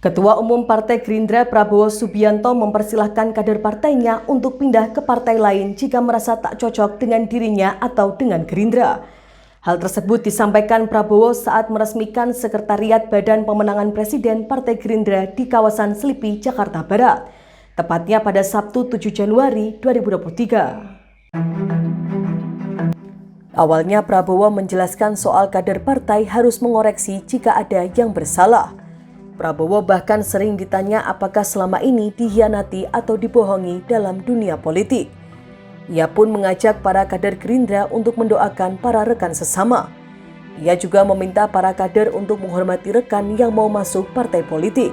Ketua Umum Partai Gerindra Prabowo Subianto mempersilahkan kader partainya untuk pindah ke partai lain jika merasa tak cocok dengan dirinya atau dengan Gerindra. Hal tersebut disampaikan Prabowo saat meresmikan Sekretariat Badan Pemenangan Presiden Partai Gerindra di kawasan Selipi, Jakarta Barat, tepatnya pada Sabtu 7 Januari 2023. Awalnya Prabowo menjelaskan soal kader partai harus mengoreksi jika ada yang bersalah. Prabowo bahkan sering ditanya apakah selama ini dikhianati atau dibohongi dalam dunia politik. Ia pun mengajak para kader Gerindra untuk mendoakan para rekan sesama. Ia juga meminta para kader untuk menghormati rekan yang mau masuk partai politik.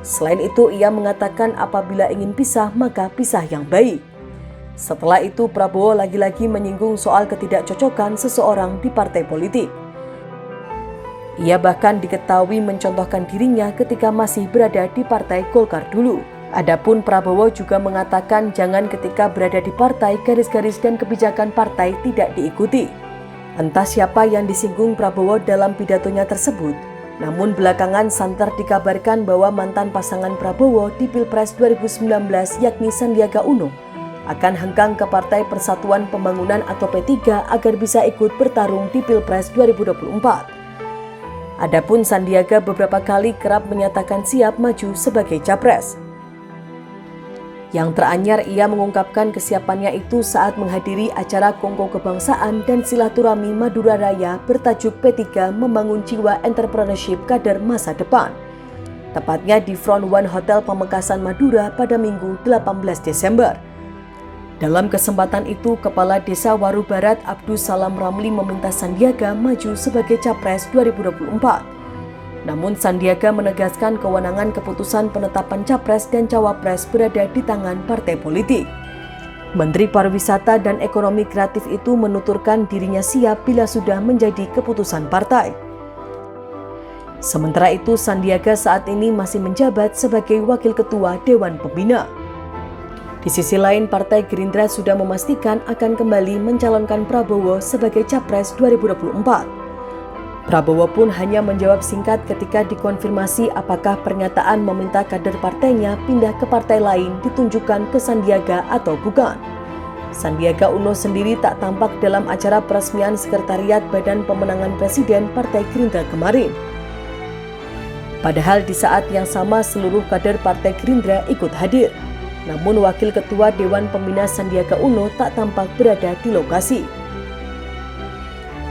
Selain itu, ia mengatakan apabila ingin pisah maka pisah yang baik. Setelah itu, Prabowo lagi-lagi menyinggung soal ketidakcocokan seseorang di partai politik. Ia bahkan diketahui mencontohkan dirinya ketika masih berada di Partai Golkar dulu. Adapun Prabowo juga mengatakan jangan ketika berada di partai garis-garis dan kebijakan partai tidak diikuti. Entah siapa yang disinggung Prabowo dalam pidatonya tersebut, namun belakangan santer dikabarkan bahwa mantan pasangan Prabowo di Pilpres 2019 yakni Sandiaga Uno akan hengkang ke Partai Persatuan Pembangunan atau P3 agar bisa ikut bertarung di Pilpres 2024. Adapun Sandiaga beberapa kali kerap menyatakan siap maju sebagai capres. Yang teranyar, ia mengungkapkan kesiapannya itu saat menghadiri acara Kongko Kebangsaan dan Silaturahmi Madura Raya bertajuk P3 Membangun Jiwa Entrepreneurship Kader Masa Depan. Tepatnya di Front One Hotel Pamekasan Madura pada Minggu 18 Desember. Dalam kesempatan itu, Kepala Desa Waru Barat Abdus Salam Ramli meminta Sandiaga maju sebagai Capres 2024. Namun Sandiaga menegaskan kewenangan keputusan penetapan Capres dan Cawapres berada di tangan partai politik. Menteri Pariwisata dan Ekonomi Kreatif itu menuturkan dirinya siap bila sudah menjadi keputusan partai. Sementara itu, Sandiaga saat ini masih menjabat sebagai Wakil Ketua Dewan Pembina. Di sisi lain, Partai Gerindra sudah memastikan akan kembali mencalonkan Prabowo sebagai Capres 2024. Prabowo pun hanya menjawab singkat ketika dikonfirmasi apakah pernyataan meminta kader partainya pindah ke partai lain ditunjukkan ke Sandiaga atau bukan. Sandiaga Uno sendiri tak tampak dalam acara peresmian Sekretariat Badan Pemenangan Presiden Partai Gerindra kemarin. Padahal di saat yang sama seluruh kader Partai Gerindra ikut hadir. Namun Wakil Ketua Dewan Pembina Sandiaga Uno tak tampak berada di lokasi.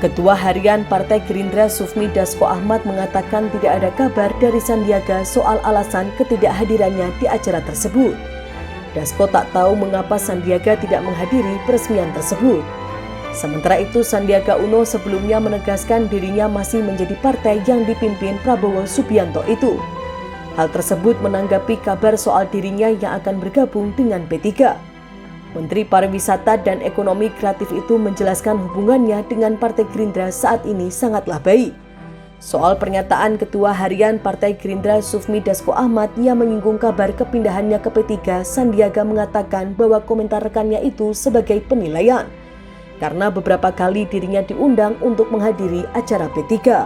Ketua Harian Partai Gerindra Sufmi Dasko Ahmad mengatakan tidak ada kabar dari Sandiaga soal alasan ketidakhadirannya di acara tersebut. Dasko tak tahu mengapa Sandiaga tidak menghadiri peresmian tersebut. Sementara itu, Sandiaga Uno sebelumnya menegaskan dirinya masih menjadi partai yang dipimpin Prabowo Subianto itu. Hal tersebut menanggapi kabar soal dirinya yang akan bergabung dengan P3. Menteri Pariwisata dan Ekonomi Kreatif itu menjelaskan hubungannya dengan Partai Gerindra saat ini sangatlah baik. Soal pernyataan Ketua Harian Partai Gerindra Sufmi Dasko Ahmad yang menyinggung kabar kepindahannya ke P3, Sandiaga mengatakan bahwa komentar rekannya itu sebagai penilaian, karena beberapa kali dirinya diundang untuk menghadiri acara P3.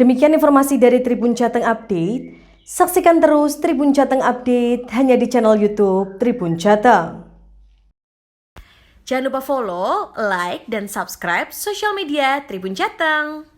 Demikian informasi dari Tribun Jateng Update. Saksikan terus Tribun Jateng Update hanya di channel YouTube Tribun Jateng. Jangan lupa follow, like, dan subscribe sosial media Tribun Jateng.